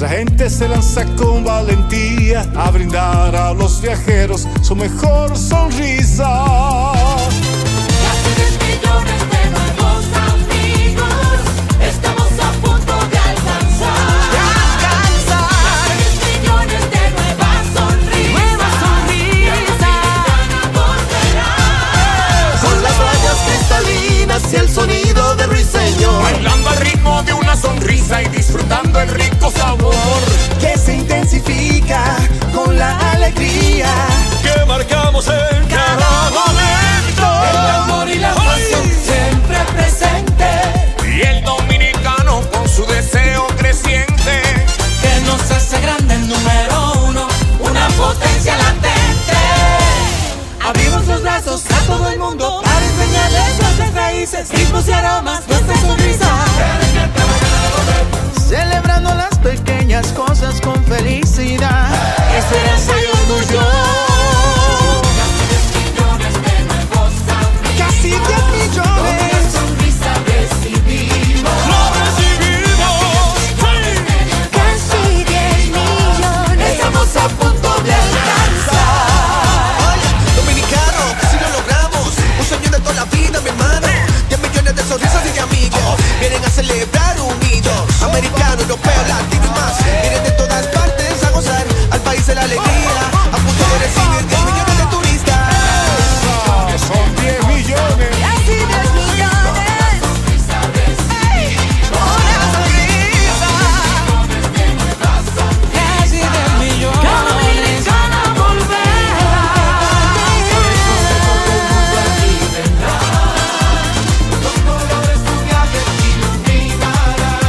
nuestra gente se lanza con valentía a brindar a los viajeros su mejor sonrisa. Casi 10 millones de nuevos amigos, estamos a punto de alcanzar. Casi 10 millones de nuevas sonrisas. Dominicana volverá. Con las rayas cristalinas y el sonido de Ruiseñor, bailando al ritmo de una sonrisa y disfrutando el rico sabor que se intensifica con la alegría que marcamos en cada momento. El amor y la pasión siempre presente, Y el dominicano con su deseo creciente que nos hace grande el número uno, una potencia latente. Abrimos los brazos a todo el mundo para enseñarles nuestras raíces, ritmos y aromas, nuestra sonrisa. celebrando las pequeñas cosas con felicidad, Esperanza y orgullo. casi 10 millones. Una sonrisa recibimos. lo recibimos. Casi 10 millones. Estamos a punto de alcanzar. Oye, dominicano, si lo logramos, un sueño de toda la vida, mi hermano. 10 millones de sonrisas y de amigos vienen a celebrar unidos. Americano, europeo, latino y más, vienen de todas partes a gozar al país de la alegría, a punto de recibir 10 millones de turistas. Son 10 millones. Casi 10 millones. Ey, una sonrisa. Casi 10 millones. Dominicana volverá. Los colores tu viaje iluminarán,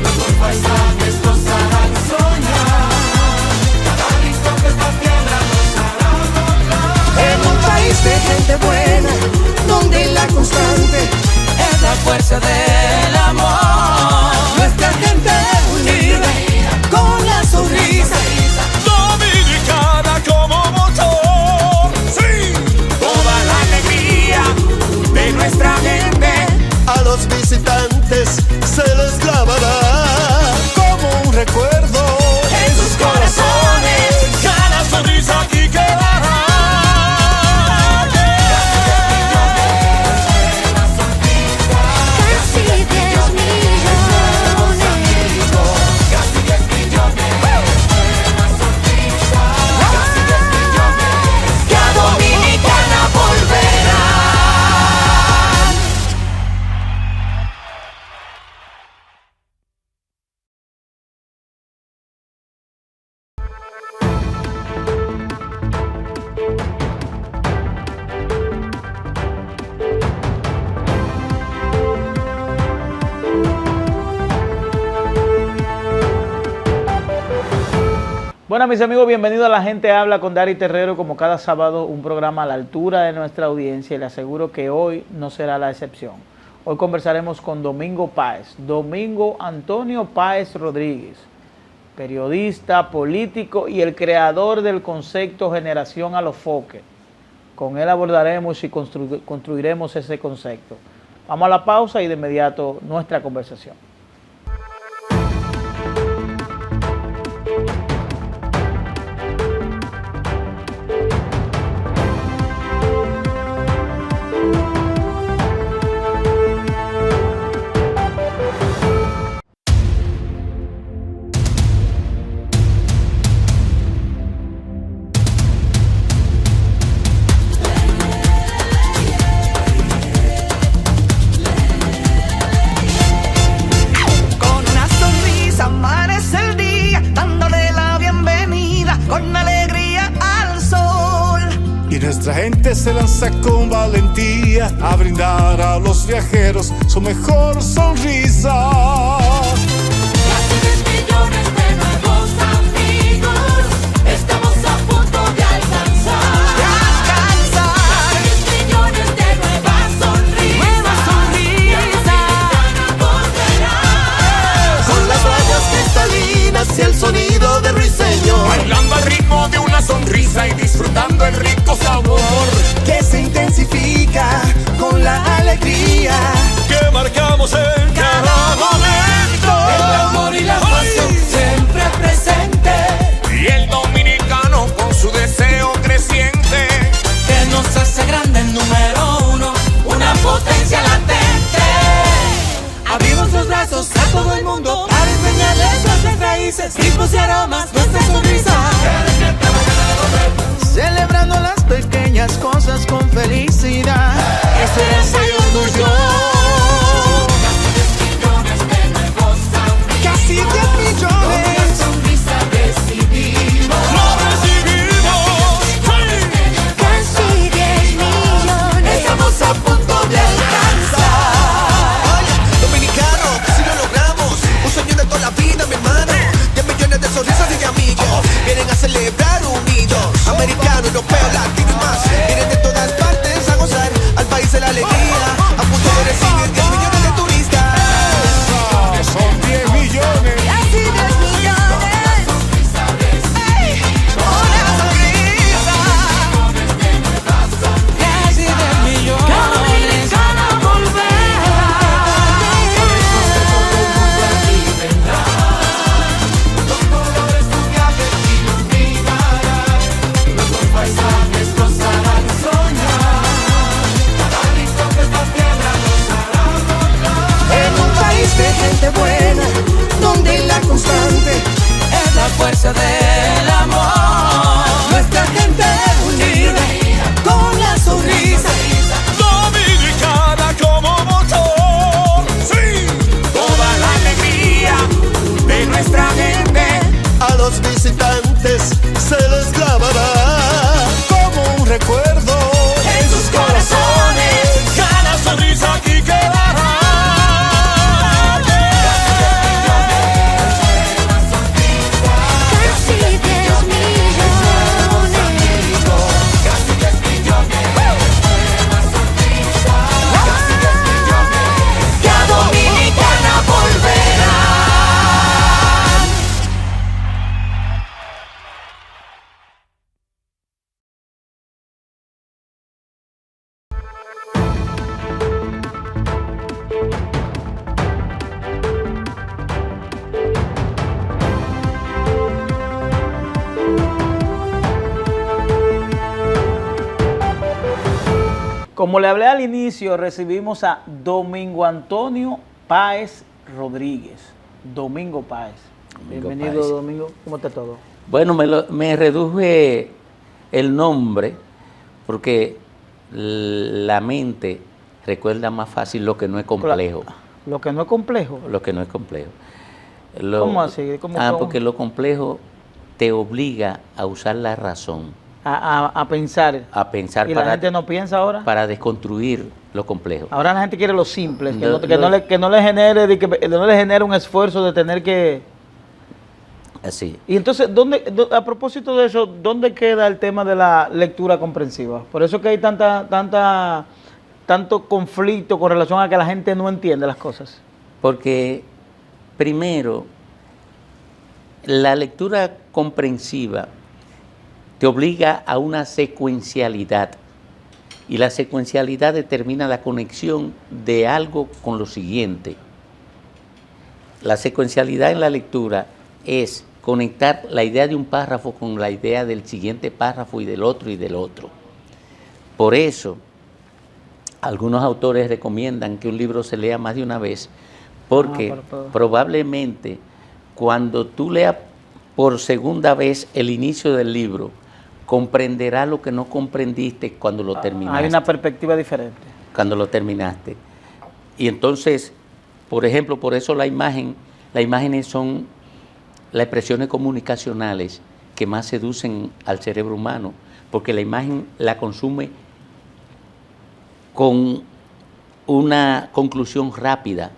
los paisajes nos harán soñar, cada rincón de esta tierra nos hará volar. En un país de gente buena, donde la constante Es la fuerza del amor. nuestra gente unida, Con la sonrisa. Dominicana como motor. Sí, toda la alegría de nuestra gente. a los visitantes se les grabará Como un recuerdo En sus corazones. Cada sonrisa aquí quedará. Casi 10 millones. Que a Dominicana volverá. Bueno, mis amigos, bienvenidos a La Gente Habla con Dari Terrero, como cada sábado, un programa a la altura de nuestra audiencia, y le aseguro que hoy no será la excepción. Hoy conversaremos con Domingo Páez, Domingo Antonio Páez Rodríguez, periodista, político y el creador del concepto Generación Alofoque. Con él abordaremos y construiremos ese concepto. Vamos a la pausa y de inmediato nuestra conversación. con una sonrisa amanece el día, dándole la bienvenida con alegría al sol. y nuestra gente se lanza con valentía a brindar a los viajeros su mejor sonrisa. Casi 10 millones de nuevos amigos, estamos a punto de alcanzar. Casi 10 millones de nuevas sonrisas. Dominicana volverá. Con las rayas cristalinas y el sonido de Ruiseñor, Bailando al ritmo de una sonrisa y disfrutando el rico sabor que se intensifica con la alegría que marcamos en cada momento. El amor y la pasión siempre fuerza del amor. Nuestra gente unida con la sonrisa. Dominicana como motor. Sí, toda la alegría de nuestra gente. A los visitantes se les grabará como un recuerdo En sus corazones, Cada sonrisa aquí quedará. Casi 10 millones. que a Dominicana volverá. Como le hablé al inicio, recibimos a Domingo Antonio Páez Rodríguez. Domingo Páez. Domingo Bienvenido, Páez. Domingo. ¿Cómo está todo? Bueno, me reduje el nombre porque la mente recuerda más fácil lo que no es complejo. Lo que no es complejo. Lo que no es complejo. ¿Cómo así? ¿Cómo? Porque lo complejo te obliga a usar la razón, A pensar. a pensar Y la gente no piensa ahora. para desconstruir lo complejo. Ahora la gente quiere lo simple, que, Lo- que no le genere un esfuerzo de tener que... Así. Y entonces, a propósito de eso, ¿dónde queda el tema de la lectura comprensiva? Por eso que hay tanto conflicto con relación a que la gente no entiende las cosas. Porque, primero, la lectura comprensiva te obliga a una secuencialidad. Y la secuencialidad determina la conexión de algo con lo siguiente. La secuencialidad en la lectura es conectar la idea de un párrafo con la idea del siguiente párrafo y del otro y del otro. Por eso, algunos autores recomiendan que un libro se lea más de una vez, porque probablemente cuando tú leas por segunda vez el inicio del libro, comprenderás lo que no comprendiste cuando lo terminaste. Hay una perspectiva diferente. Cuando lo terminaste. Y entonces, por ejemplo, por eso las imágenes son las expresiones comunicacionales que más seducen al cerebro humano, porque la imagen la consume con una conclusión rápida.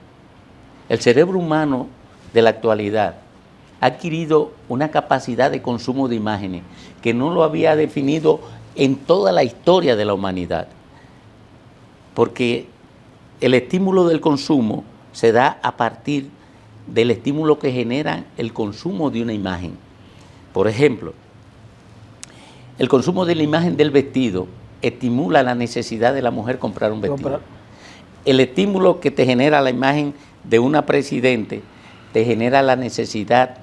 El cerebro humano de la actualidad ha adquirido una capacidad de consumo de imágenes que no lo había definido en toda la historia de la humanidad, porque el estímulo del consumo se da a partir del estímulo que genera el consumo de una imagen. Por ejemplo, el consumo de la imagen del vestido estimula la necesidad de la mujer comprar un vestido. El estímulo que te genera la imagen de una presidente te genera la necesidad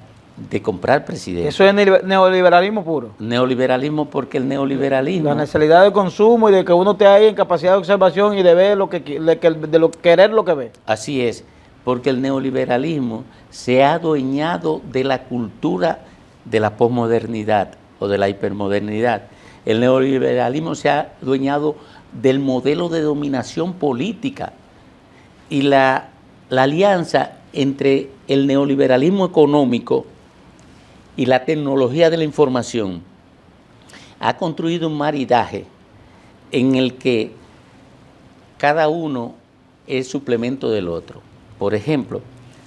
de comprar presidente. Eso es neoliberalismo puro. Neoliberalismo, porque el neoliberalismo... La necesidad de consumo y de que uno esté ahí en capacidad de observación y de ver querer lo que ve. Así es, porque el neoliberalismo se ha adueñado de la cultura de la posmodernidad o de la hipermodernidad. El neoliberalismo se ha adueñado del modelo de dominación política, y la alianza entre el neoliberalismo económico y la tecnología de la información ha construido un maridaje en el que cada uno es suplemento del otro. Por ejemplo,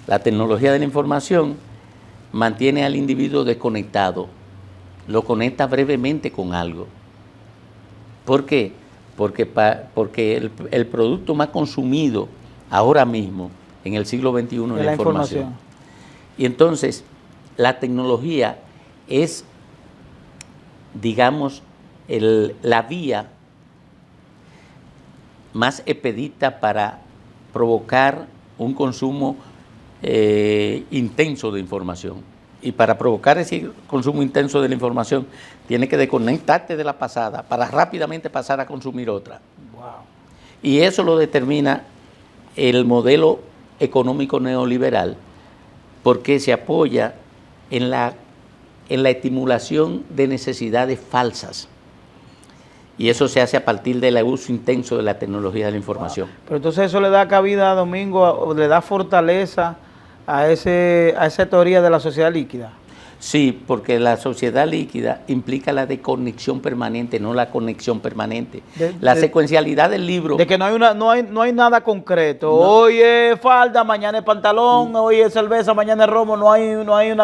la tecnología de la información mantiene al individuo desconectado, lo conecta brevemente con algo. ¿Por qué? Porque el producto más consumido ahora mismo, en el siglo XXI, es la información. Y entonces, la tecnología es, digamos, la vía más expedita para provocar un consumo intenso de información. Y para provocar ese consumo intenso de la información, tienes que desconectarte de la pasada para rápidamente pasar a consumir otra. Wow. Y eso lo determina el modelo económico neoliberal, porque se apoya en la en la estimulación de necesidades falsas. Y eso se hace a partir del uso intenso de la tecnología de la información. Pero entonces eso le da cabida a Domingo, o le da fortaleza a esa teoría de la sociedad líquida. Sí, porque la sociedad líquida implica la desconexión permanente, no la conexión permanente. La secuencialidad del libro... De que no hay nada concreto. No. Hoy es falda, mañana es pantalón, hoy es cerveza, mañana es romo. No hay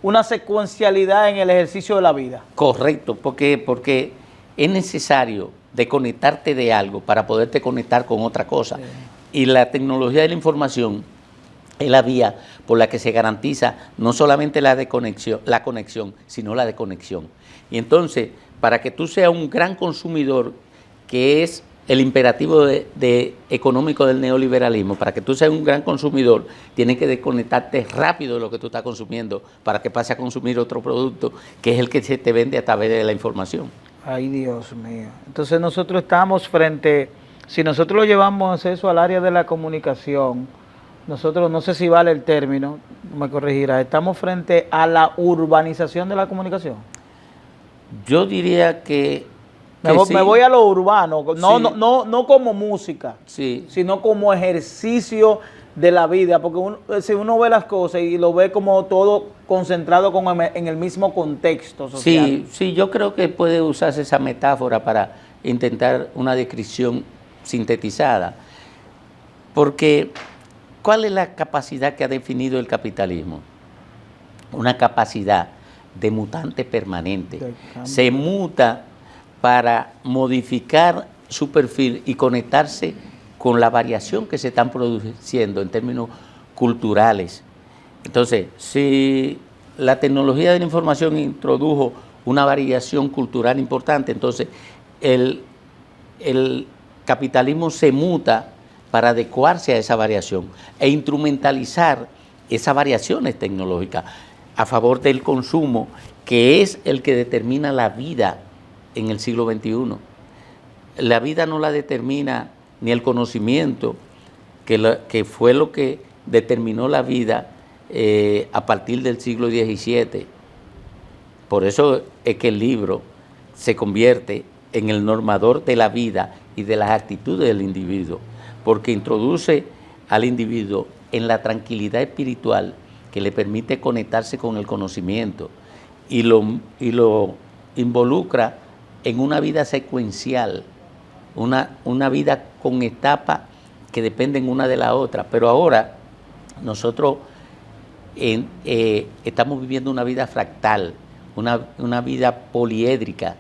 una secuencialidad en el ejercicio de la vida. Correcto, porque es necesario desconectarte de algo para poderte conectar con otra cosa. Sí. Y la tecnología de la información es la vía por la que se garantiza no solamente la conexión, sino la desconexión. Y entonces, para que tú seas un gran consumidor, que es el imperativo económico del neoliberalismo, para que tú seas un gran consumidor, tienes que desconectarte rápido de lo que tú estás consumiendo para que pase a consumir otro producto, que es el que se te vende a través de la información. Ay, Dios mío. Entonces nosotros estamos si nosotros lo llevamos eso al área de la comunicación, nosotros, no sé si vale el término, me corregirá, estamos frente a la urbanización de la comunicación. Yo diría que sí. Me voy a lo urbano, no, sí. no como música, sí, sino como ejercicio de la vida, porque si uno ve las cosas y lo ve como todo concentrado en el mismo contexto social. Sí, yo creo que puede usarse esa metáfora para intentar una descripción sintetizada, porque ¿cuál es la capacidad que ha definido el capitalismo? Una capacidad de mutante permanente. Se muta para modificar su perfil y conectarse con la variación que se están produciendo en términos culturales. Entonces, si la tecnología de la información introdujo una variación cultural importante, entonces el capitalismo se muta para adecuarse a esa variación e instrumentalizar esas variaciones tecnológicas a favor del consumo, que es el que determina la vida en el siglo XXI. La vida no la determina ni el conocimiento, que fue lo que determinó la vida a partir del siglo XVII. Por eso es que el libro se convierte en el normador de la vida y de las actitudes del individuo, porque introduce al individuo en la tranquilidad espiritual que le permite conectarse con el conocimiento y lo involucra en una vida secuencial, una vida con etapas que dependen una de la otra. Pero ahora nosotros estamos viviendo una vida fractal, una vida poliédrica,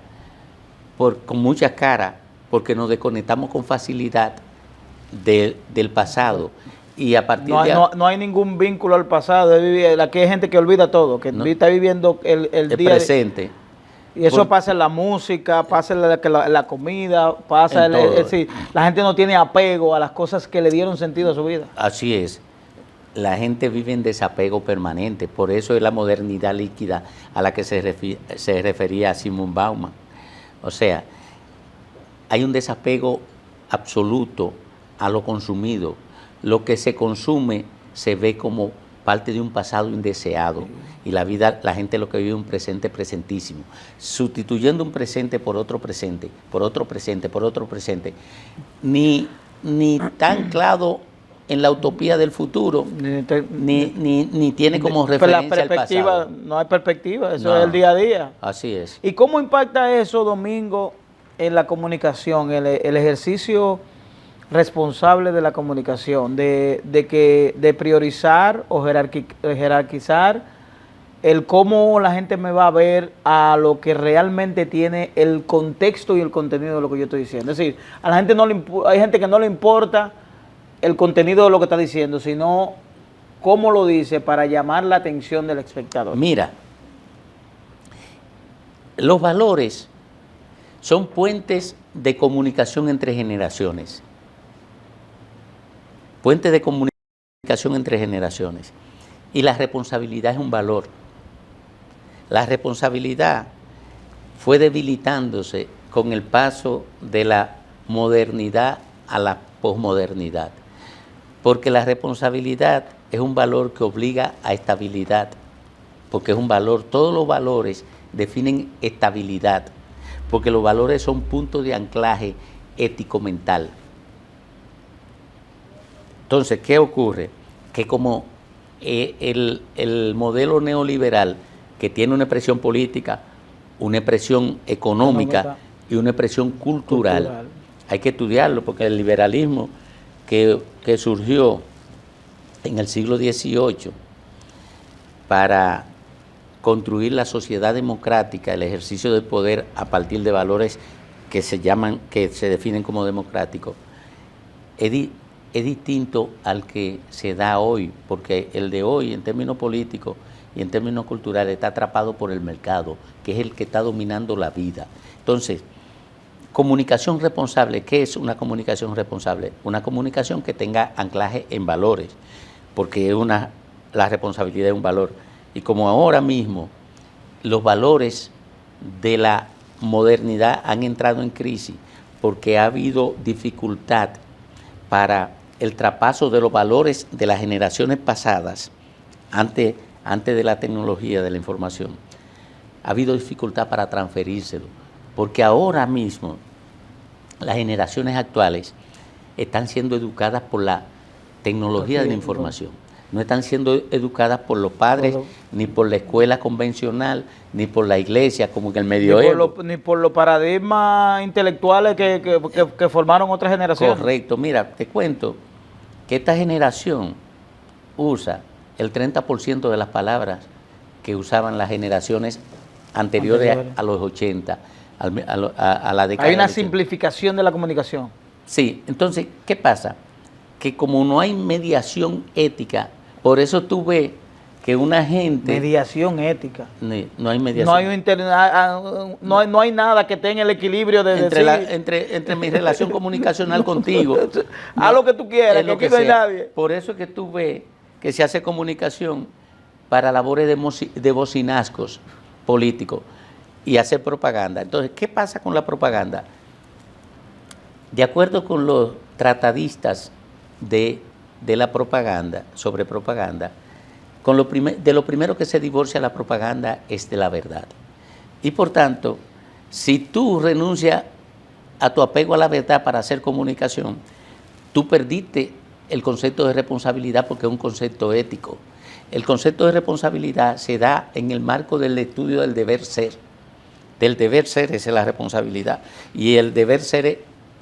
con muchas caras, porque nos desconectamos con facilidad del pasado. Y a partir no hay ningún vínculo al pasado. Aquí hay gente que olvida todo, que está viviendo el día presente. Y eso pasa en la música, pasa en la comida, pasa la gente no tiene apego a las cosas que le dieron sentido a su vida. Así es. La gente vive en desapego permanente. Por eso es la modernidad líquida a la que se refería Simon Bauman. O sea, hay un desapego absoluto a lo consumido. Lo que se consume se ve como parte de un pasado indeseado. Y la gente lo que vive es un presente presentísimo, sustituyendo un presente por otro presente, por otro presente, por otro presente. Ni tan claro en la utopía del futuro, ni tiene como referencia al pasado. No hay perspectiva, eso es el día a día. Así es. ¿Y cómo impacta eso, Domingo, en la comunicación, el ejercicio responsable de la comunicación, de priorizar o jerarquizar el cómo la gente me va a ver a lo que realmente tiene el contexto y el contenido de lo que yo estoy diciendo? Es decir, a la gente hay gente que no le importa el contenido de lo que está diciendo, sino cómo lo dice para llamar la atención del espectador. Mira, los valores son puentes de comunicación entre generaciones. Puentes de comunicación entre generaciones. Y la responsabilidad es un valor. La responsabilidad fue debilitándose con el paso de la modernidad a la posmodernidad. Porque la responsabilidad es un valor que obliga a estabilidad. porque es un valor. Todos los valores definen estabilidad, porque los valores son puntos de anclaje ético-mental. Entonces, ¿qué ocurre? Que como el modelo neoliberal, que tiene una expresión política, una expresión económica y una expresión cultural, hay que estudiarlo, porque el liberalismo que surgió en el siglo XVIII para construir la sociedad democrática, el ejercicio del poder a partir de valores que se definen como democráticos, es distinto al que se da hoy, porque el de hoy, en términos políticos y en términos culturales, está atrapado por el mercado, que es el que está dominando la vida. Entonces, comunicación responsable, ¿qué es una comunicación responsable? Una comunicación que tenga anclaje en valores, porque la responsabilidad es un valor. Y como ahora mismo los valores de la modernidad han entrado en crisis, porque ha habido dificultad para el traspaso de los valores de las generaciones pasadas, antes de la tecnología de la información, ha habido dificultad para transferírselo, porque ahora mismo las generaciones actuales están siendo educadas por la tecnología de la información, no están siendo educadas por los padres, ni por la escuela convencional, ni por la iglesia, como en el medioevo. Ni por los paradigmas intelectuales que formaron otras generaciones. Correcto. Mira, te cuento que esta generación usa el 30% de las palabras que usaban las generaciones anteriores a los 80, a la década. Hay una del 80. simplificación de la comunicación. Sí, entonces, ¿qué pasa? Que como no hay mediación ética, por eso tú ves que una gente... Mediación ética. No hay mediación. No hay nada que esté en el equilibrio de entre mi relación comunicacional contigo. Haz lo que tú quieras, que aquí no hay nadie. Por eso es que tú ves que se hace comunicación para labores de bocinazgos políticos y hacer propaganda. Entonces, ¿qué pasa con la propaganda? De acuerdo con los tratadistas de la propaganda, sobre propaganda, de lo primero que se divorcia la propaganda es de la verdad. Y por tanto, si tú renuncias a tu apego a la verdad para hacer comunicación, tú perdiste el concepto de responsabilidad, porque es un concepto ético. El concepto de responsabilidad se da en el marco del estudio del deber ser. Del deber ser esa es la responsabilidad. Y el deber ser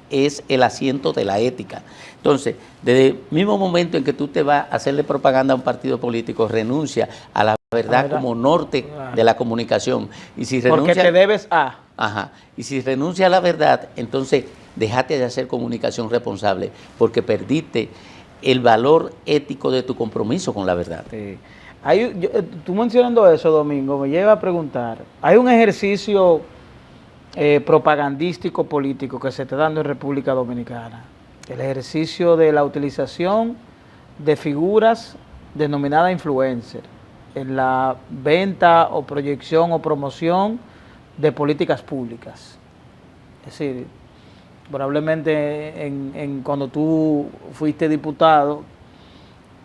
es el asiento de la ética. Entonces, desde el mismo momento en que tú te vas a hacerle propaganda a un partido político, renuncia a la verdad como norte de la comunicación. Y si renuncia, porque te debes a... Ajá. Y si renuncia a la verdad, entonces déjate de hacer comunicación responsable, porque perdiste el valor ético de tu compromiso con la verdad. Sí. Tú mencionando eso, Domingo, me lleva a preguntar, hay un ejercicio propagandístico político que se está dando en República Dominicana, el ejercicio de la utilización de figuras denominadas influencer en la venta o proyección o promoción de políticas públicas. Es decir, probablemente cuando tú fuiste diputado,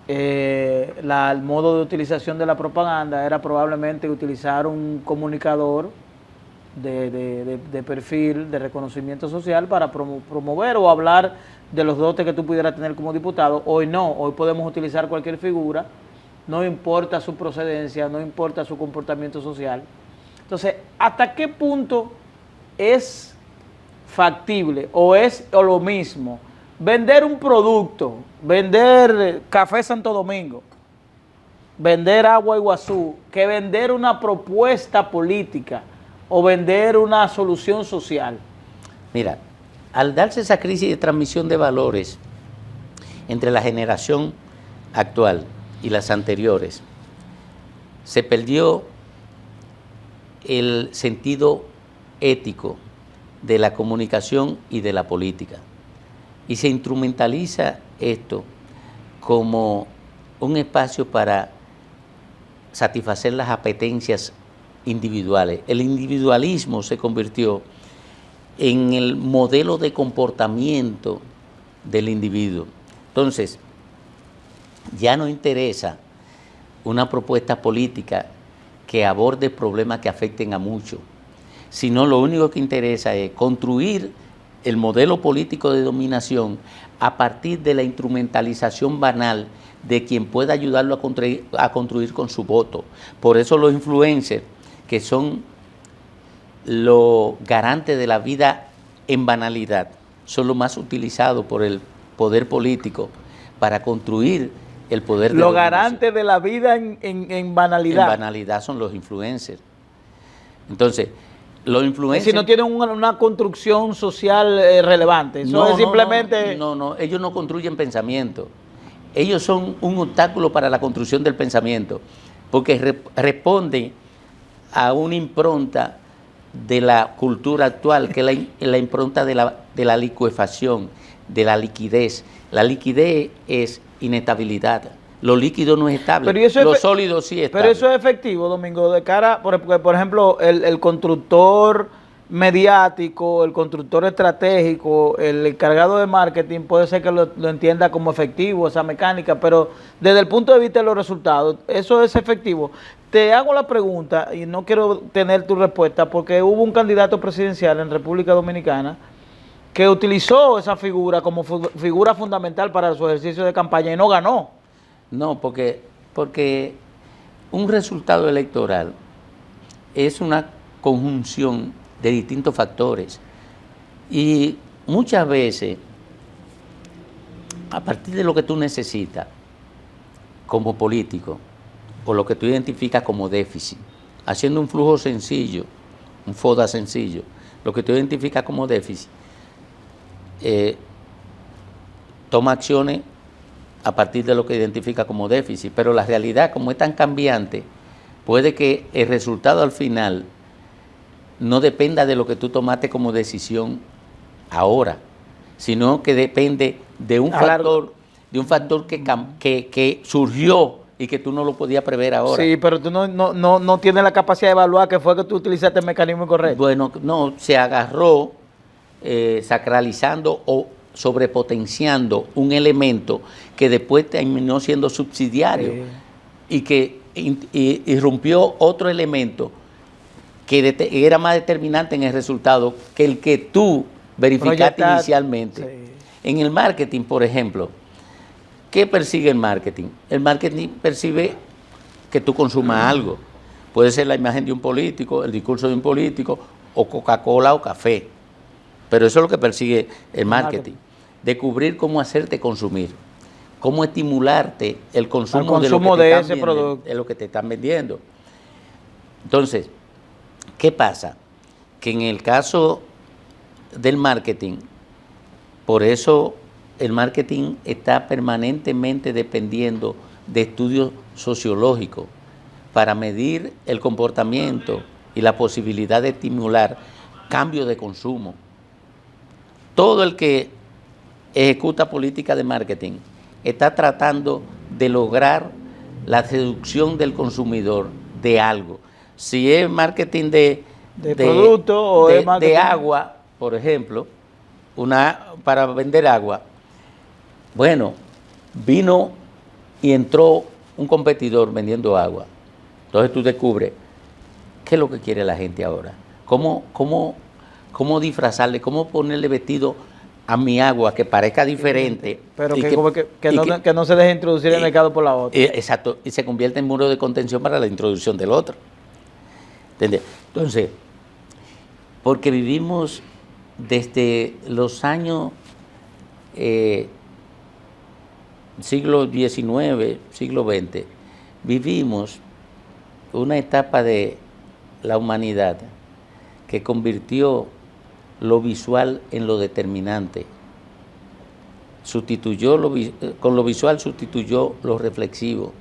el modo de utilización de la propaganda era probablemente utilizar un comunicador de perfil, de reconocimiento social para promover o hablar de los dotes que tú pudieras tener como diputado. Hoy no, hoy podemos utilizar cualquier figura, no importa su procedencia, no importa su comportamiento social. Entonces, ¿hasta qué punto es factible o lo mismo vender un producto, vender café Santo Domingo, vender agua Iguazú, que vender una propuesta política o vender una solución social? Mira, al darse esa crisis de transmisión de valores entre la generación actual y las anteriores, se perdió el sentido ético de la comunicación y de la política. Y se instrumentaliza esto como un espacio para satisfacer las apetencias individuales. El individualismo se convirtió en el modelo de comportamiento del individuo. Entonces, ya no interesa una propuesta política que aborde problemas que afecten a muchos, sino lo único que interesa es construir el modelo político de dominación a partir de la instrumentalización banal de quien pueda ayudarlo a construir con su voto. Por eso los influencers, que son los garantes de la vida en banalidad, son los más utilizados por el poder político para construir el poder de Los dominación. garantes de la vida en banalidad. En banalidad son los influencers. Entonces, los Es influencers... decir, no tienen una construcción social relevante. Eso es simplemente... No, ellos no construyen pensamiento. Ellos son un obstáculo para la construcción del pensamiento, porque responden a una impronta de la cultura actual, que es la impronta de la licuefacción, de la liquidez. La liquidez es inestabilidad. Lo líquido no es estable, lo sólido sí es estable. Pero eso es efectivo, Domingo, de cara, por ejemplo, el constructor mediático, el constructor estratégico, el encargado de marketing, puede ser que lo entienda como efectivo, esa mecánica, pero desde el punto de vista de los resultados, ¿eso es efectivo? Te hago la pregunta, y no quiero tener tu respuesta, porque hubo un candidato presidencial en República Dominicana que utilizó esa figura como figura fundamental para su ejercicio de campaña y no ganó. No, porque un resultado electoral es una conjunción de distintos factores y muchas veces, a partir de lo que tú necesitas como político o lo que tú identificas como déficit, haciendo un flujo sencillo, un FODA sencillo, lo que tú identificas como déficit, toma acciones a partir de lo que identifica como déficit, pero la realidad, como es tan cambiante, puede que el resultado al final no dependa de lo que tú tomaste como decisión ahora, sino que depende de un factor que surgió y que tú no lo podías prever ahora. Sí, pero tú no tienes la capacidad de evaluar que fue que tú utilizaste el mecanismo incorrecto. Bueno, no, se agarró sacralizando o sobrepotenciando un elemento que después terminó siendo subsidiario y que irrumpió otro elemento que era más determinante en el resultado que el que tú verificaste inicialmente. Sí. En el marketing, por ejemplo, ¿qué persigue el marketing? El marketing percibe que tú consumas algo. Puede ser la imagen de un político, el discurso de un político, o Coca-Cola o café. Pero eso es lo que persigue el marketing. Descubrir cómo hacerte consumir, cómo estimularte el consumo de ese producto. de lo que te están vendiendo. Entonces, ¿qué pasa? Que en el caso del marketing, por eso el marketing está permanentemente dependiendo de estudios sociológicos para medir el comportamiento y la posibilidad de estimular cambios de consumo. Todo el que ejecuta política de marketing está tratando de lograr la seducción del consumidor de algo. Si es marketing de producto o de agua, por ejemplo, para vender agua, bueno, vino y entró un competidor vendiendo agua. Entonces tú descubres qué es lo que quiere la gente ahora. ¿Cómo disfrazarle, cómo ponerle vestido a mi agua que parezca diferente? Pero que no se deje introducir en el mercado por la otra. Exacto, y se convierte en muro de contención para la introducción del otro. ¿Entiendes? Entonces, porque vivimos desde los años siglo XIX, siglo XX, vivimos una etapa de la humanidad que convirtió lo visual en lo determinante. Con lo visual sustituyó lo reflexivo,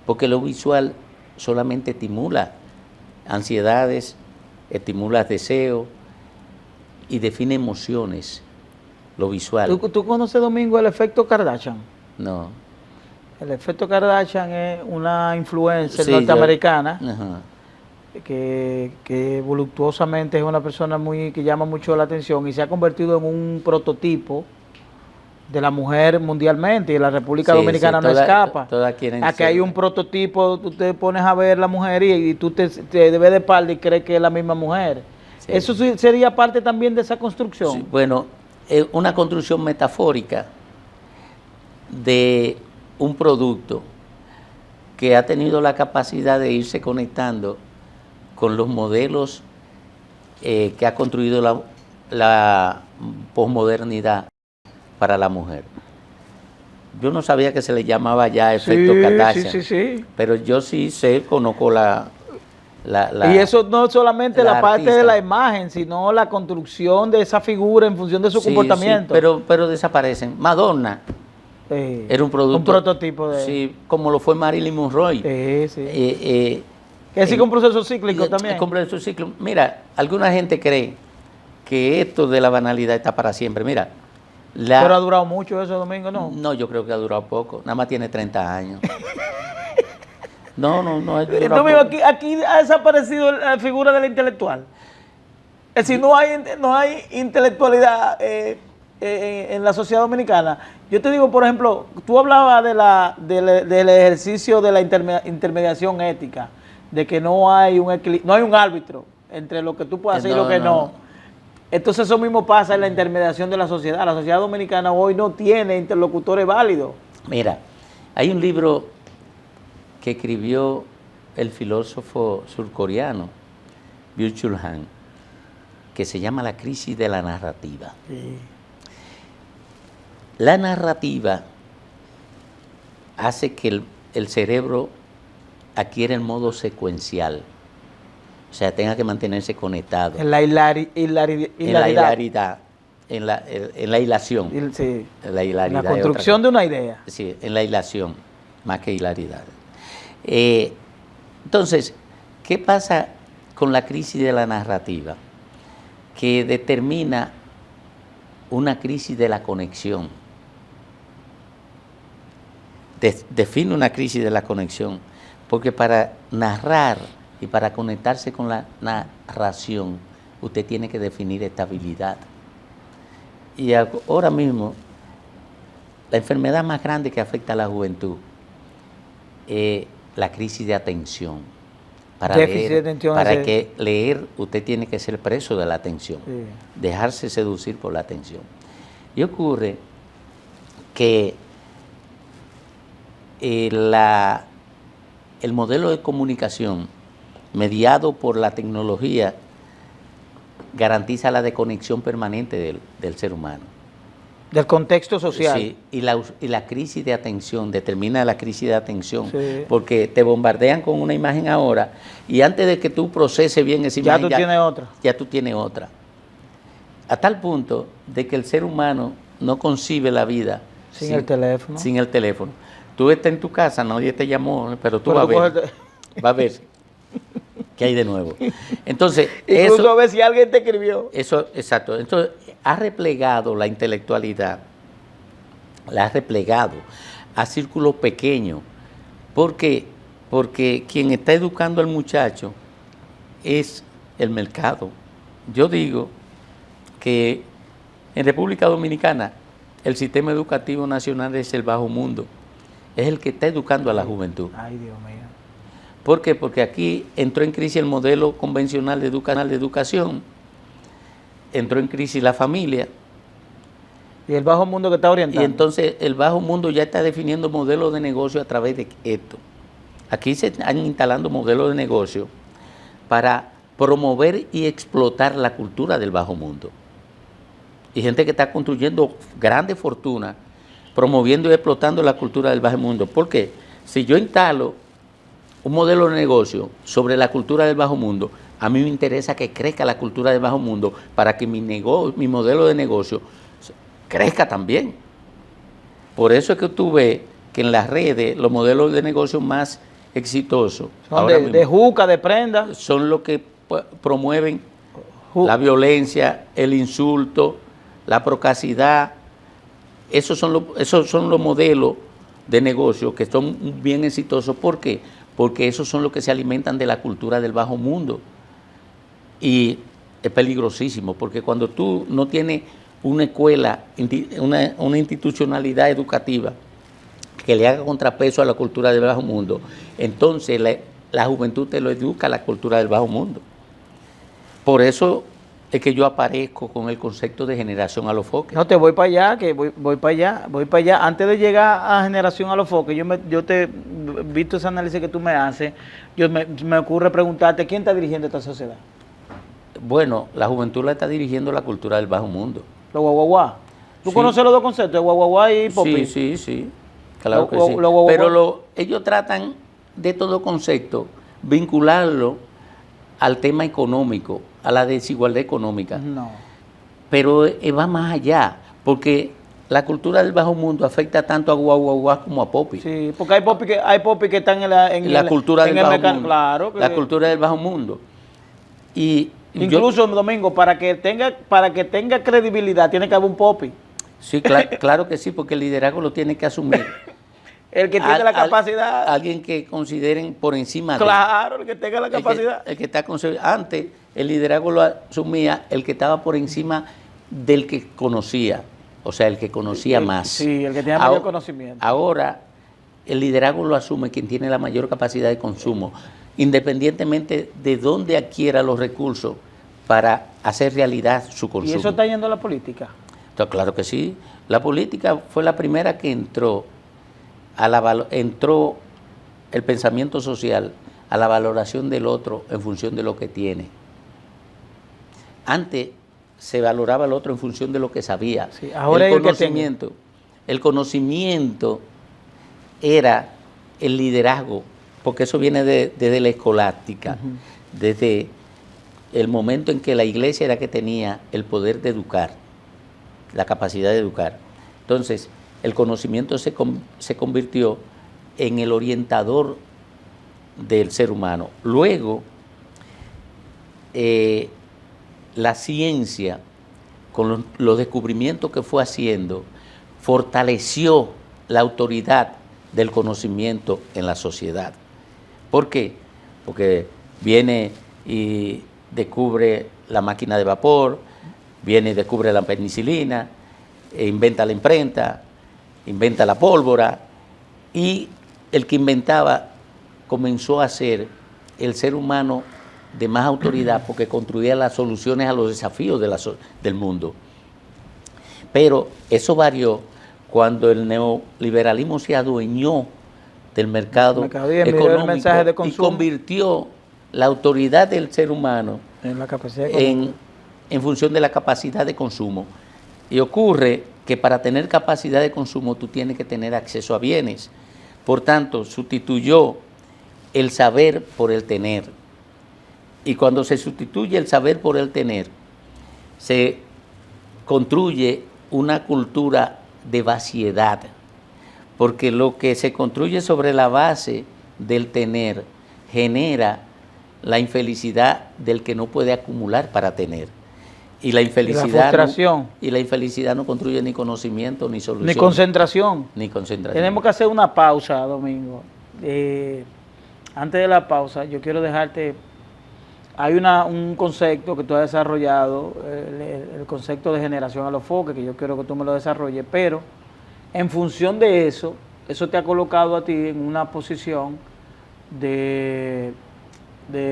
porque lo visual solamente estimula ansiedades, estimula deseos y define emociones, lo visual. ¿Tú conoces, Domingo, el efecto Kardashian? No. El efecto Kardashian es una influencer norteamericana que voluptuosamente es una persona que llama mucho la atención y se ha convertido en un prototipo de la mujer mundialmente, y la República Sí, Dominicana sí, no todas- escapa. todas quieren A que ser- hay un prototipo, tú te pones a ver la mujer y tú te ves de espalda y crees que es la misma mujer. Sí. Eso sí sería parte también de esa construcción. Sí, bueno, es una construcción metafórica de un producto que ha tenido la capacidad de irse conectando con los modelos que ha construido la posmodernidad para la mujer. Yo no sabía que se le llamaba ya efecto Kardashian, sí. pero yo sí conozco la Y eso no solamente la parte artista. de la imagen, sino la construcción de esa figura en función de su Sí, comportamiento. sí, pero desaparecen. Madonna era un producto. Un prototipo de... Sí, como lo fue Marilyn Monroe. Sí. Eh, Que sigue un proceso cíclico eh, también. cumple su ciclo. Mira, alguna gente cree que esto de la banalidad está para siempre. Mira, Pero ha durado mucho eso, Domingo, ¿no? no, yo creo que ha durado poco. Nada más tiene 30 años. No, ha durado Domingo, poco. aquí ha desaparecido la figura del intelectual. Es decir, no hay intelectualidad en la sociedad dominicana. Yo te digo, por ejemplo, tú hablabas del ejercicio de la intermediación ética, de que no hay un árbitro entre lo que tú puedes hacer y lo que no. Entonces eso mismo pasa en la intermediación de la sociedad. La sociedad dominicana hoy no tiene interlocutores válidos. Mira, hay un libro que escribió el filósofo surcoreano Byung-Chul Han, que se llama La crisis de la narrativa. La narrativa hace que el cerebro adquiera el modo secuencial, o sea, tenga que mantenerse conectado. En la hilaridad, en la hilación. Sí. La hilaridad La es otra construcción cosa. de una idea. Sí, en la hilación, más que hilaridad. Entonces, ¿qué pasa con la crisis de la narrativa? Que determina una crisis de la conexión. Define una crisis de la conexión, porque para narrar y para conectarse con la narración, usted tiene que definir estabilidad. Y ahora mismo, la enfermedad más grande que afecta a la juventud es la crisis de atención. Para Déficit de atención, para que leer, usted tiene que ser preso de la atención, dejarse seducir por la atención. Y ocurre que el modelo de comunicación mediado por la tecnología garantiza la desconexión permanente del ser humano. Del contexto social. Sí, y la crisis de atención, determina la crisis de atención, Sí. porque te bombardean con una imagen ahora y antes de que tú proceses bien esa Ya imagen, tú tienes otra. ya tú tienes otra. A tal punto de que el ser humano no concibe la vida Sin el teléfono. Sin el teléfono. Tú estás en tu casa, nadie te llamó, pero tú Pero vas a tú ver. Va a ver qué hay de nuevo. Entonces, Incluso a ver si alguien te escribió. eso, exacto. Entonces, ha replegado la intelectualidad, la ha replegado a círculos pequeños. ¿Por qué? Porque quien está educando al muchacho es el mercado. Yo digo que en República Dominicana el sistema educativo nacional es el bajo mundo. Es el que está educando a la juventud. Ay, Dios mío. ¿Por qué? Porque aquí entró en crisis el modelo convencional de educación, entró en crisis la familia, Y el bajo mundo que está orientando. y entonces el bajo mundo ya está definiendo modelos de negocio a través de esto. Aquí se están instalando modelos de negocio para promover y explotar la cultura del bajo mundo. Y gente que está construyendo grandes fortunas, promoviendo y explotando la cultura del bajo mundo. ¿Por qué? Si yo instalo un modelo de negocio sobre la cultura del bajo mundo, a mí me interesa que crezca la cultura del bajo mundo para que mi modelo de negocio crezca también. Por eso es que tú ves que en las redes los modelos de negocio más exitosos Son ahora de mismo juca, de prenda. son los que promueven Ju- la violencia, el insulto, la procacidad. Esos son los modelos de negocio que son bien exitosos. ¿Por qué? Porque esos son los que se alimentan de la cultura del bajo mundo. Y es peligrosísimo, porque cuando tú no tienes una escuela, una institucionalidad educativa que le haga contrapeso a la cultura del bajo mundo, entonces la juventud te lo educa a la cultura del bajo mundo. Por eso es que yo aparezco con el concepto de generación a los foques. No, te voy para allá, que voy para allá. Antes de llegar a generación a los foques, yo te visto ese análisis que tú me haces, me ocurre preguntarte, ¿quién está dirigiendo esta sociedad? Bueno, la juventud la está dirigiendo la cultura del bajo mundo. Los guaguaguá. ¿Tú Sí. conoces los dos conceptos, de guaguaguá y popi? Sí, claro que Lo- sí. lo guaguaguá- Pero ellos tratan de todo concepto, vincularlo al tema económico, a la desigualdad económica. No. Pero va más allá, porque la cultura del bajo mundo afecta tanto a guaguaguá como a popi. Sí, porque hay popi que están en La cultura del el bajo mercado, mundo. claro. La cultura del bajo mundo. Y Incluso, Domingo, para que tenga credibilidad, tiene que haber un popi. sí, claro que sí, porque el liderazgo lo tiene que asumir. El que tiene la capacidad. Alguien que consideren por encima de Claro, el que tenga la capacidad. El que está antes, el liderazgo lo asumía el que estaba por encima del que conocía, o sea, el que conocía más. Sí, el que tenía mayor conocimiento. Ahora, el liderazgo lo asume quien tiene la mayor capacidad de consumo, independientemente de dónde adquiera los recursos para hacer realidad su ¿Y consumo. eso está yendo a la política? Entonces, claro que sí. La política fue la primera que entró entró el pensamiento social a la valoración del otro en función de lo que tiene. Antes se valoraba al otro en función de lo que sabía. Sí, ahora es el que el conocimiento era el liderazgo, porque eso viene desde la escolástica, desde el momento en que la iglesia era que tenía el poder de educar, la capacidad de educar. Entonces, el conocimiento se convirtió en el orientador del ser humano. Luego, la ciencia, con los descubrimientos que fue haciendo, fortaleció la autoridad del conocimiento en la sociedad. ¿Por qué? Porque viene y descubre la máquina de vapor, viene y descubre la penicilina, inventa la imprenta, inventa la pólvora, y el que inventaba comenzó a ser el ser humano de más autoridad porque construía las soluciones a los desafíos del mundo. Pero eso varió cuando el neoliberalismo se adueñó del mercado y envió el mensaje de económico y consumo. convirtió la autoridad del ser humano En la capacidad económica. en función de la capacidad de consumo. Y ocurre que para tener capacidad de consumo tú tienes que tener acceso a bienes. Por tanto, sustituyó el saber por el tener. Y cuando se sustituye el saber por el tener, se construye una cultura de vaciedad, porque lo que se construye sobre la base del tener genera la infelicidad del que no puede acumular para tener. Y la infelicidad, frustración. Y la infelicidad no construye ni conocimiento, ni solución. Ni concentración. Ni concentración. Tenemos que hacer una pausa, Domingo. Antes de la pausa, yo quiero dejarte... Hay un concepto que tú has desarrollado, el concepto de generación a los foques, que yo quiero que tú me lo desarrolles, pero en función de eso te ha colocado a ti en una posición de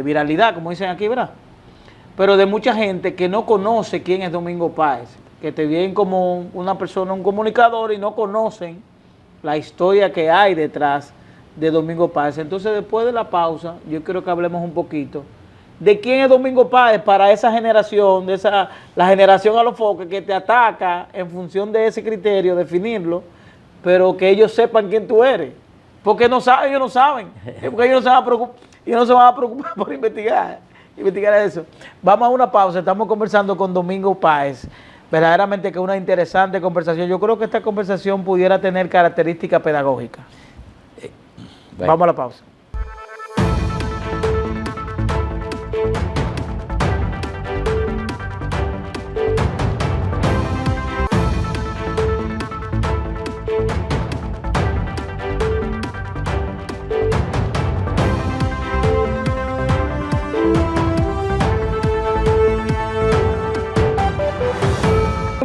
viralidad, como dicen aquí, ¿verdad? Pero de mucha gente que no conoce quién es Domingo Páez, que te ven como una persona, un comunicador, y no conocen la historia que hay detrás de Domingo Páez. Entonces, después de la pausa, yo quiero que hablemos un poquito de quién es Domingo Páez para esa generación, la generación a los foques que te ataca en función de ese criterio, definirlo, pero que ellos sepan quién tú eres. Porque no saben, ellos no saben. Porque ellos no se van a preocupar por investigar eso. Vamos a una pausa. Estamos conversando con Domingo Páez. Verdaderamente que es una interesante conversación. Yo creo que esta conversación pudiera tener características pedagógicas. Bueno. Vamos a la pausa.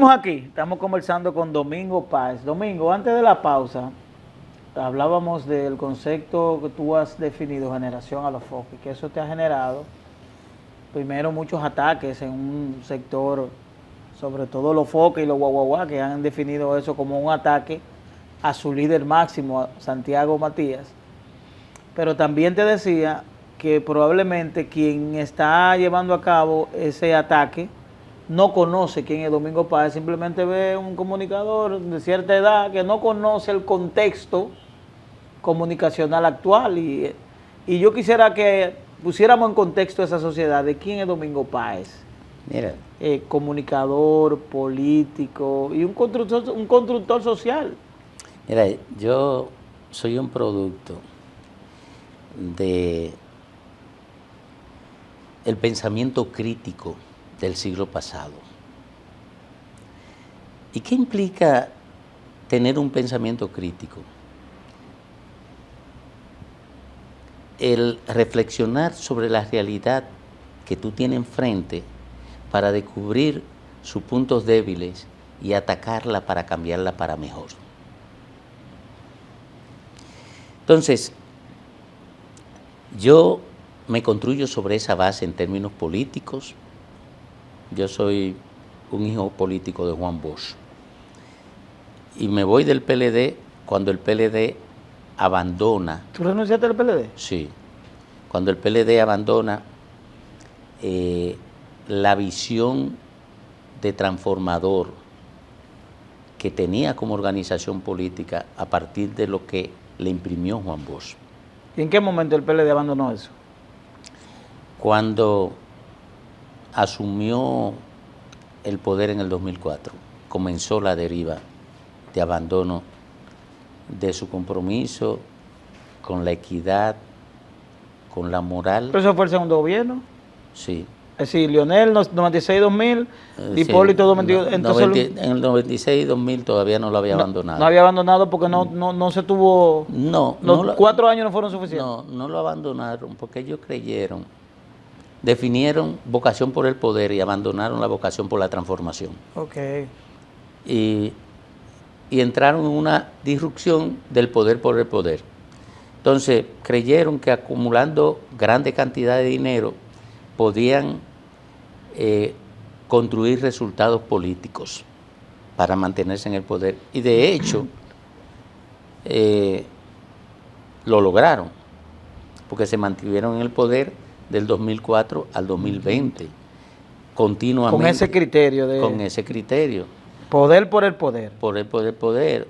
Seguimos aquí, estamos conversando con Domingo Páez. Domingo, antes de la pausa, hablábamos del concepto que tú has definido, generación a los foques, que eso te ha generado, primero, muchos ataques en un sector, sobre todo los foques y los guaguaguá, que han definido eso como un ataque a su líder máximo, a Santiago Matías. Pero también te decía que probablemente quien está llevando a cabo ese ataque no conoce quién es Domingo Páez, simplemente ve un comunicador de cierta edad que no conoce el contexto comunicacional actual y yo quisiera que pusiéramos en contexto a esa sociedad de quién es Domingo Páez. Mira, Comunicador, político y un constructor social. mira, yo soy un producto de el pensamiento crítico del siglo pasado. ¿Y qué implica tener un pensamiento crítico? El reflexionar sobre la realidad que tú tienes enfrente para descubrir sus puntos débiles y atacarla para cambiarla para mejor. Entonces, yo me construyo sobre esa base en términos políticos. Yo soy un hijo político de Juan Bosch. Y me voy del PLD cuando el PLD abandona. ¿Tú renunciaste al PLD? Sí. Cuando el PLD abandona la visión de transformador que tenía como organización política a partir de lo que le imprimió Juan Bosch. ¿Y en qué momento el PLD abandonó eso? Cuando asumió el poder en el 2004, comenzó la deriva de abandono de su compromiso con la equidad, con la moral. ¿Pero eso fue el segundo gobierno? Sí. Es decir, Lionel 96-2000, Hipólito 92. Entonces, en el 96-2000 todavía no lo había abandonado. No había abandonado porque no se tuvo. No, Los 4 años no fueron suficientes. No lo abandonaron porque ellos creyeron, definieron vocación por el poder y abandonaron la vocación por la transformación. Ok. Y entraron en una disrupción del poder por el poder. Entonces creyeron que acumulando grandes cantidades de dinero podían construir resultados políticos para mantenerse en el poder. Y de hecho lo lograron, porque se mantuvieron en el poder del 2004 al 2020, continuamente. Con ese criterio. Con ese criterio. Poder por el poder. Por el poder.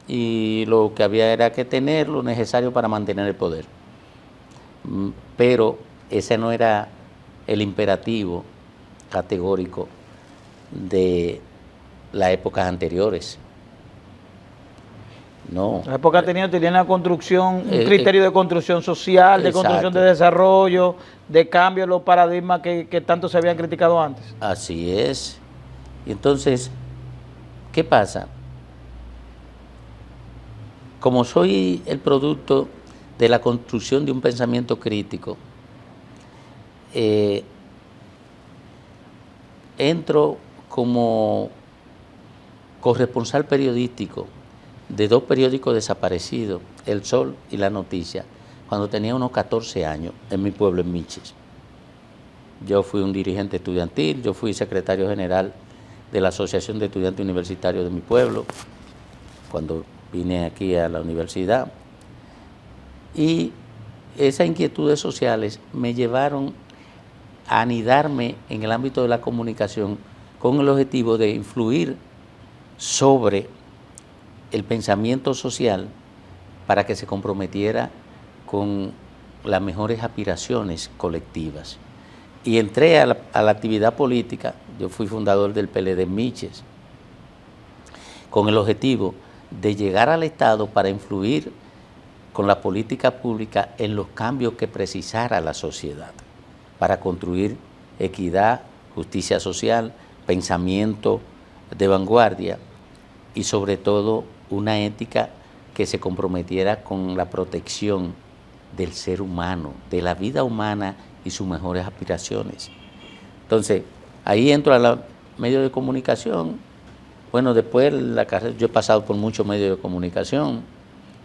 Y lo que había era que tener lo necesario para mantener el poder. Pero ese no era el imperativo categórico de las épocas anteriores. No. La época tenía una construcción, un criterio de construcción social, de construcción de desarrollo, de cambio en los paradigmas que tanto se habían criticado antes. Así es. Y entonces, ¿qué pasa? Como soy el producto de la construcción de un pensamiento crítico, entro como corresponsal periodístico de 2 periódicos desaparecidos, El Sol y La Noticia, cuando tenía unos 14 años en mi pueblo, en Miches. Yo fui un dirigente estudiantil, yo fui secretario general de la Asociación de Estudiantes Universitarios de mi pueblo, cuando vine aquí a la universidad. Y esas inquietudes sociales me llevaron a anidarme en el ámbito de la comunicación con el objetivo de influir sobre el pensamiento social para que se comprometiera con las mejores aspiraciones colectivas. Y entré a la actividad política. Yo fui fundador del PLD Miches, con el objetivo de llegar al Estado para influir con la política pública en los cambios que precisara la sociedad, para construir equidad, justicia social, pensamiento de vanguardia y sobre todo una ética que se comprometiera con la protección del ser humano, de la vida humana y sus mejores aspiraciones. Entonces, ahí entro a los medios de comunicación Bueno, después la carrera, yo he pasado por muchos medios de comunicación.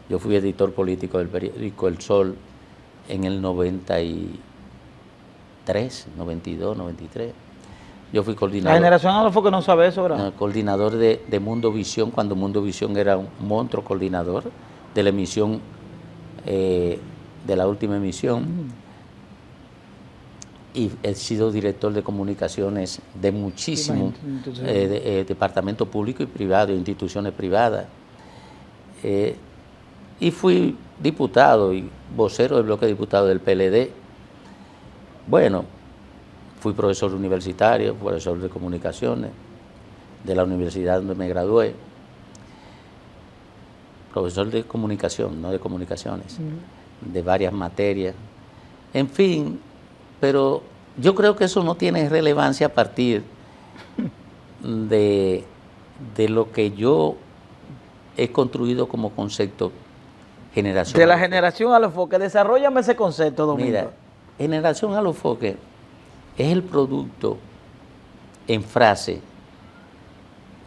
Yo fui editor político del periódico El Sol en el 93, 92, 93. Yo fui La coordinador. generación a lo que no sabe eso, ¿verdad? Coordinador de Mundo Visión, cuando Mundo Visión era un monstruo coordinador de la emisión, de la última emisión. Y he sido director de comunicaciones de muchísimos departamentos públicos y privados, instituciones privadas. Y fui diputado y vocero del bloque de diputados del PLD. Bueno, fui profesor universitario, profesor de comunicaciones de la universidad donde me gradué. Profesor de comunicación, no de comunicaciones, de varias materias. En fin, pero yo creo que eso no tiene relevancia a partir de lo que yo he construido como concepto generación. De la generación a los foques. Desarróllame ese concepto, Domingo. Mira, generación a los foques es el producto en frase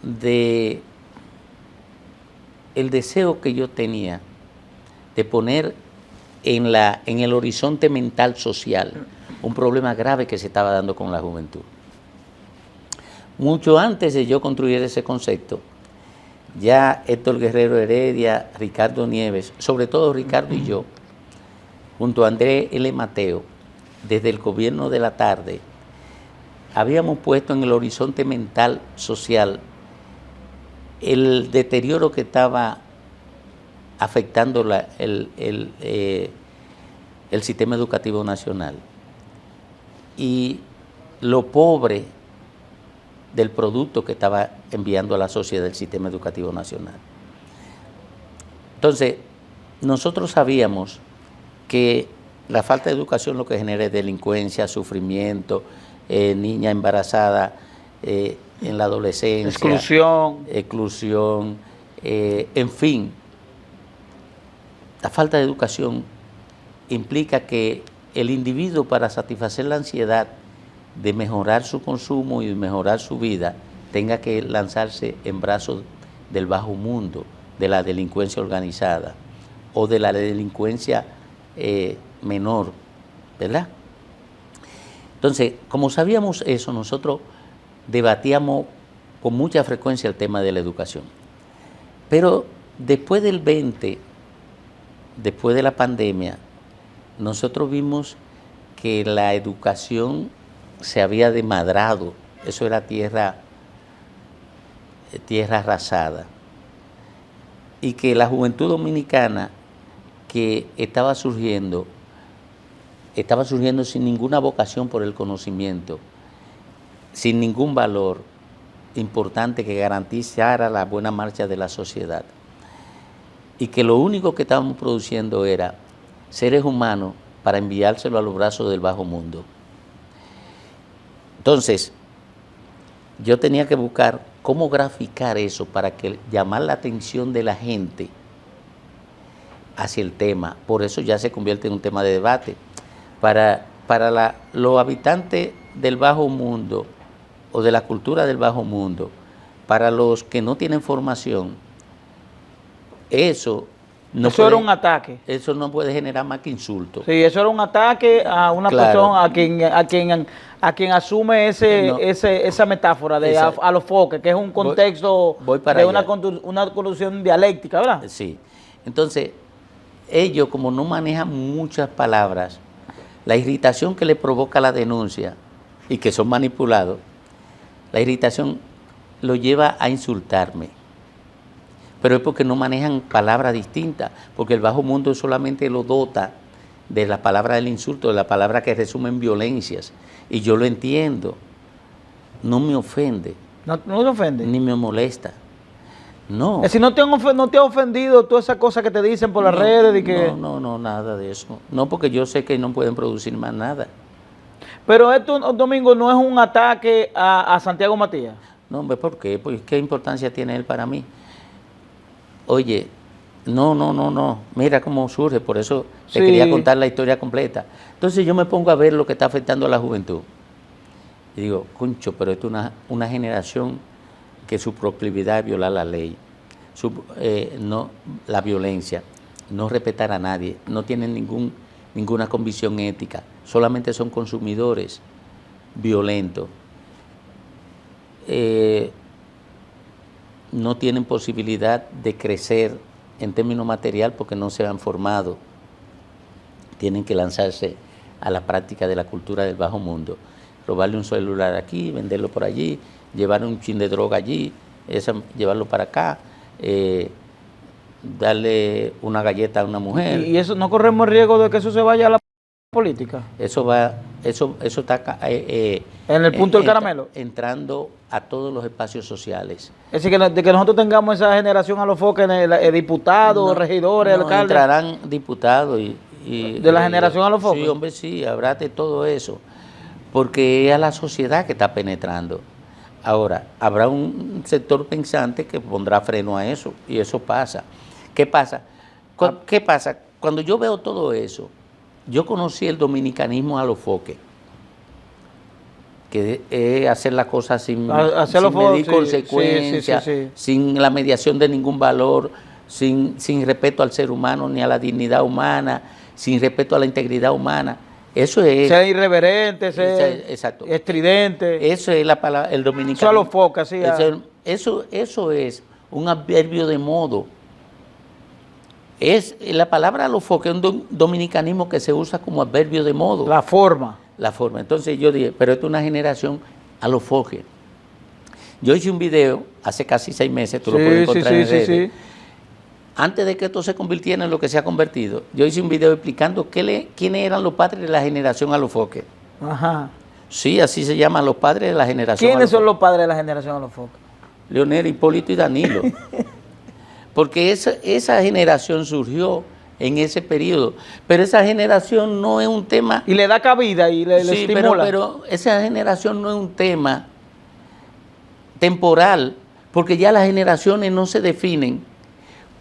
de el deseo que yo tenía de poner en el horizonte mental social un problema grave que se estaba dando con la juventud. Mucho antes de yo construir ese concepto, ya Héctor Guerrero Heredia, Ricardo Nieves, sobre todo Ricardo y yo, junto a Andrés L. Mateo, desde el gobierno de la tarde, habíamos puesto en el horizonte mental social el deterioro que estaba afectando el sistema educativo nacional y lo pobre del producto que estaba enviando a la sociedad el sistema educativo nacional. Entonces, nosotros sabíamos que la falta de educación lo que genera es delincuencia, sufrimiento, niña embarazada en la adolescencia, exclusión, en fin. La falta de educación implica que el individuo, para satisfacer la ansiedad de mejorar su consumo y de mejorar su vida, tenga que lanzarse en brazos del bajo mundo, de la delincuencia organizada o de la delincuencia menor, ¿verdad? Entonces, como sabíamos eso, nosotros debatíamos con mucha frecuencia el tema de la educación. Pero después del 20, después de la pandemia, nosotros vimos que la educación se había desmadrado, eso era tierra arrasada, y que la juventud dominicana que estaba surgiendo sin ninguna vocación por el conocimiento, sin ningún valor importante que garantizara la buena marcha de la sociedad, y que lo único que estábamos produciendo era seres humanos para enviárselo a los brazos del bajo mundo. Entonces, yo tenía que buscar cómo graficar eso para llamar la atención de la gente hacia el tema. Por eso ya se convierte en un tema de debate. Para los habitantes del bajo mundo o de la cultura del bajo mundo, para los que no tienen formación, eso era un ataque. Eso no puede generar más que insultos. Sí, eso era un ataque a una persona, a quien asume esa metáfora de a los foques, que es un contexto de una conducción dialéctica, ¿verdad? Sí. Entonces, ellos, como no manejan muchas palabras, la irritación que le provoca la denuncia y que son manipulados, la irritación lo lleva a insultarme. Pero es porque no manejan palabras distintas, porque el bajo mundo solamente lo dota de la palabra del insulto, de la palabra que resumen violencias. Y yo lo entiendo. No me ofende. ¿No te ofende? Ni me molesta. No. Es decir, no te ha ofendido toda esa cosa que te dicen por las redes. De que... No, nada de eso. No, porque yo sé que no pueden producir más nada. Pero esto, Domingo, no es un ataque a Santiago Matías. No, hombre, ¿por qué? Pues, ¿qué importancia tiene él para mí? Oye, no. Mira cómo surge, por eso te quería contar la historia completa. Entonces yo me pongo a ver lo que está afectando a la juventud. Y digo, concho, pero esto es una generación que su proclividad es violar la ley, la violencia, no respetar a nadie, no tienen ninguna convicción ética, solamente son consumidores violentos. No tienen posibilidad de crecer en términos material porque no se han formado. Tienen que lanzarse a la práctica de la cultura del bajo mundo. Robarle un celular aquí, venderlo por allí, llevar un chin de droga allí, llevarlo para acá, darle una galleta a una mujer. ¿Y eso no corremos riesgo de que eso se vaya a la política? Eso está En el punto del caramelo. entrando a todos los espacios sociales. Es decir, de que nosotros tengamos esa generación a los foques, diputados, regidores, alcaldes. Entrarán diputados ¿De la generación a los foques? Sí, hombre, sí, habrá de todo eso. Porque es a la sociedad que está penetrando. Ahora, habrá un sector pensante que pondrá freno a eso, y eso pasa. ¿Qué pasa? ¿Qué pasa? Cuando yo veo todo eso, yo conocí el dominicanismo a los foques, que es hacer las cosas sin medir consecuencias, sin la mediación de ningún valor, sin respeto al ser humano ni a la dignidad humana, sin respeto a la integridad humana. Eso es... Ser irreverente, ser estridente. Eso es la palabra, el dominicanismo. Eso a los focas, sí. Eso es un adverbio de modo. La palabra a los focas es un dominicanismo que se usa como adverbio de modo. La forma. La forma. Entonces yo dije, pero esto es una generación a los foques. Yo hice un video hace casi 6 meses, tú lo puedes encontrar en redes. Antes de que esto se convirtiera en lo que se ha convertido, yo hice un video explicando quiénes eran los padres de la generación a los foques. Ajá. Sí, así se llaman los padres de la generación. ¿Quiénes son los padres de la generación a los foques? Leonel, Hipólito y Danilo. Porque esa generación surgió en ese periodo. Pero esa generación no es un tema... Y le da cabida y le estimula. Pero esa generación no es un tema temporal, porque ya las generaciones no se definen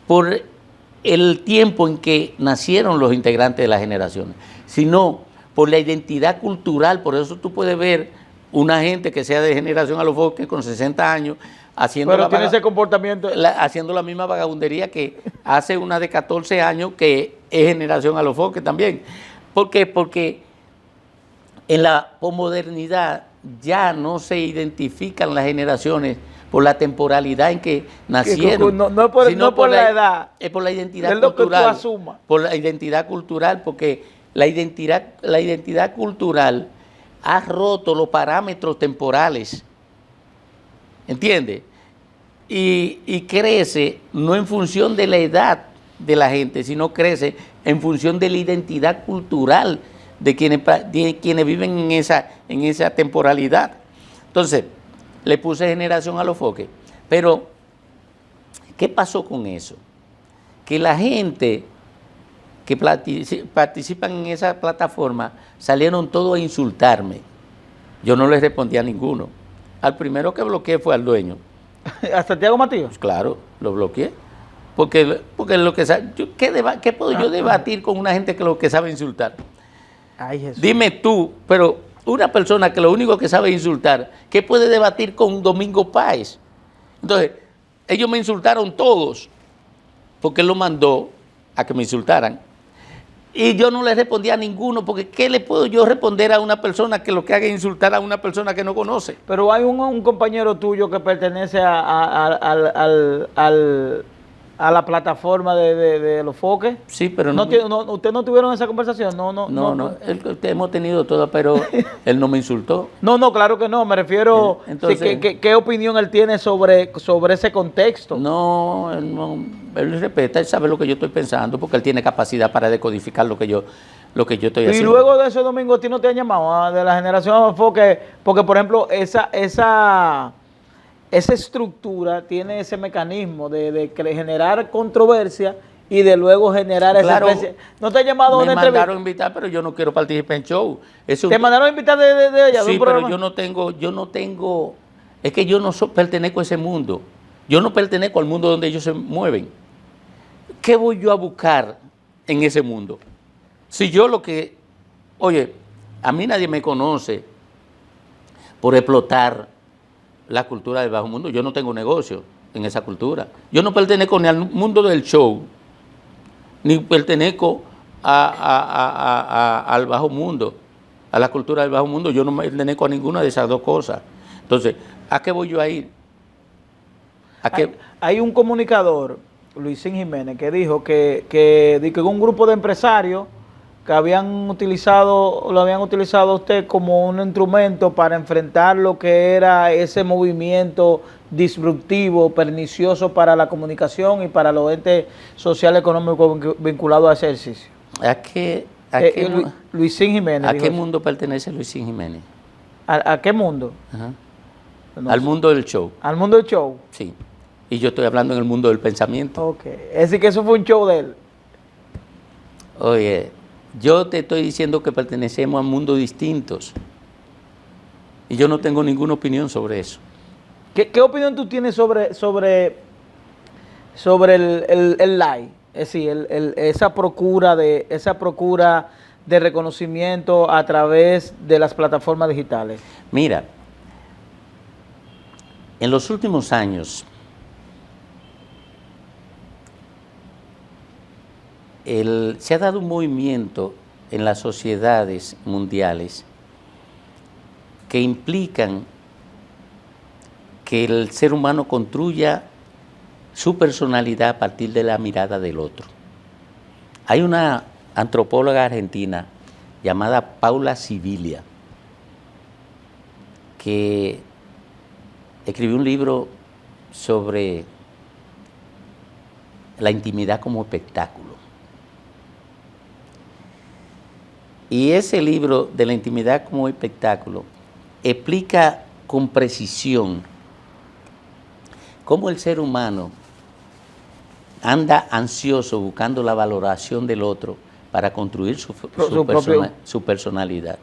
por el tiempo en que nacieron los integrantes de las generaciones, sino por la identidad cultural. Por eso tú puedes ver una gente que sea de generación a los foques con 60 años haciendo, pero tiene ese comportamiento, haciendo la misma vagabundería que hace una de 14 años que es generación a los foques también. ¿Por qué? Porque en la posmodernidad ya no se identifican las generaciones por la temporalidad en que nacieron. No por la edad. Es por la identidad es lo cultural. Que tú asumas. Por la identidad cultural, porque la identidad cultural ha roto los parámetros temporales. ¿Entiendes? Y crece no en función de la edad de la gente, sino crece en función de la identidad cultural de quienes viven en esa temporalidad. Entonces, le puse generación a los foques. Pero, ¿qué pasó con eso? Que la gente que participan en esa plataforma salieron todos a insultarme. Yo no les respondí a ninguno. Al primero que bloqueé fue al dueño. ¿A Santiago Matías? Pues claro, lo bloqueé. Porque lo que sabe, ¿qué puedo yo debatir con una gente que lo que sabe insultar? Ay, Jesús. Dime tú, pero una persona que lo único que sabe insultar, ¿qué puede debatir con Domingo Páez? Entonces, ellos me insultaron todos, porque él lo mandó a que me insultaran. Y yo no le respondí a ninguno, porque ¿qué le puedo yo responder a una persona que lo que haga es insultar a una persona que no conoce? Pero hay un compañero tuyo que pertenece a la plataforma de los foques. Sí, pero ¿Ustedes no tuvieron esa conversación? No, hemos tenido todo, pero él no me insultó. No, claro que no. Me refiero, entonces, ¿qué opinión él tiene sobre ese contexto? No, él respeta, él sabe lo que yo estoy pensando, porque él tiene capacidad para decodificar lo que yo estoy haciendo. Y luego de eso, Domingo, ¿a ti no te han llamado de la generación foque? Porque, por ejemplo, esa estructura tiene ese mecanismo de generar controversia y de luego generar claro, esa especie. ¿No te ha llamado a una entrevista? Me mandaron a invitar, pero yo no quiero participar en show. ¿Te mandaron a invitar de ella? Sí, pero yo no tengo, es que yo no pertenezco a ese mundo. Yo no pertenezco al mundo donde ellos se mueven. ¿Qué voy yo a buscar en ese mundo? Si yo oye, a mí nadie me conoce por explotar la cultura del bajo mundo. Yo no tengo negocio en esa cultura. Yo no pertenezco ni al mundo del show, ni pertenezco al bajo mundo, a la cultura del bajo mundo. Yo no pertenezco a ninguna de esas dos cosas. Entonces, ¿a qué voy yo a ir? Hay un comunicador, Luisín Jiménez, que dijo que un grupo de empresarios que lo habían utilizado a usted como un instrumento para enfrentar lo que era ese movimiento disruptivo, pernicioso para la comunicación y para los entes sociales económicos vinculados a ese ejercicio. Luisín Jiménez. ¿A qué mundo pertenece Luisín Jiménez? ¿A qué mundo? Ajá. No Al sé. mundo del show. ¿Al mundo del show? Sí. Y yo estoy hablando en el mundo del pensamiento. Ok. Es decir, que eso fue un show de él. Oye, yo te estoy diciendo que pertenecemos a mundos distintos. Y yo no tengo ninguna opinión sobre eso. ¿Qué opinión tú tienes sobre el like? Es decir, esa procura de reconocimiento a través de las plataformas digitales. Mira, en los últimos años, se ha dado un movimiento en las sociedades mundiales que implican que el ser humano construya su personalidad a partir de la mirada del otro. Hay una antropóloga argentina llamada Paula Sibilia que escribió un libro sobre la intimidad como espectáculo. Y ese libro de la intimidad como espectáculo explica con precisión cómo el ser humano anda ansioso buscando la valoración del otro para construir su personalidad.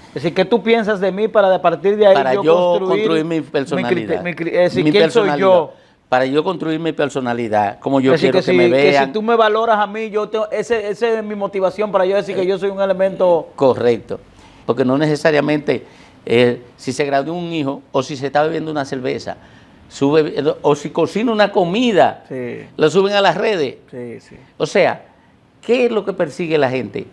Es decir, ¿qué tú piensas de mí para a partir de ahí Para yo construir mi personalidad. es decir, ¿quién soy yo? Para yo construir mi personalidad, como yo Es decir, quiero que me que vean. si tú me valoras a mí, esa es mi motivación para yo decir que yo soy un elemento... Correcto, porque no necesariamente si se graduó un hijo o si se está bebiendo una cerveza, o si cocina una comida, Sí. lo suben a las redes. Sí, sí. O sea, ¿qué es lo que persigue la gente?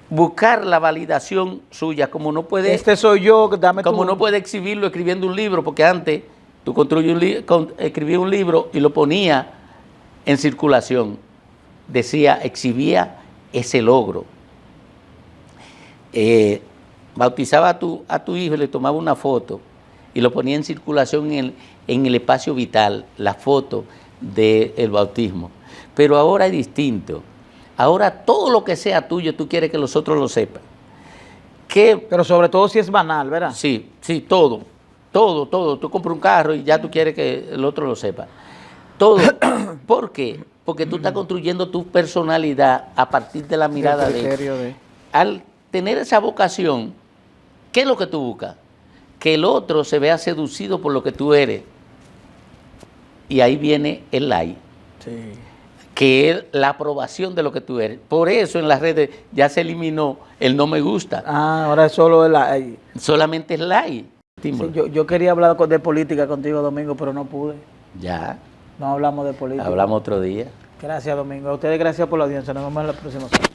Buscar la validación suya, como no puede, Este soy yo, dame como tu... no puede exhibirlo escribiendo un libro, porque antes tú escribías un libro y lo ponías en circulación, exhibía ese logro. Bautizaba a tu hijo y le tomaba una foto y lo ponía en circulación en el espacio vital, la foto del bautismo. Pero ahora es distinto. Ahora todo lo que sea tuyo, tú quieres que los otros lo sepan. Pero sobre todo si es banal, ¿verdad? Sí, todo. Tú compras un carro y ya tú quieres que el otro lo sepa. Todo. ¿Por qué? Porque tú estás construyendo tu personalidad a partir de la mirada de él. Al tener esa vocación, ¿qué es lo que tú buscas? Que el otro se vea seducido por lo que tú eres. Y ahí viene el like. Sí. Que es la aprobación de lo que tú eres. Por eso en las redes ya se eliminó el no me gusta. Ahora es solo el like. Solamente es like. Sí, yo quería hablar de política contigo, Domingo, pero no pude. Ya, No hablamos de política. hablamos otro día. Gracias, Domingo. A ustedes gracias por la audiencia. Nos vemos en la próxima semana.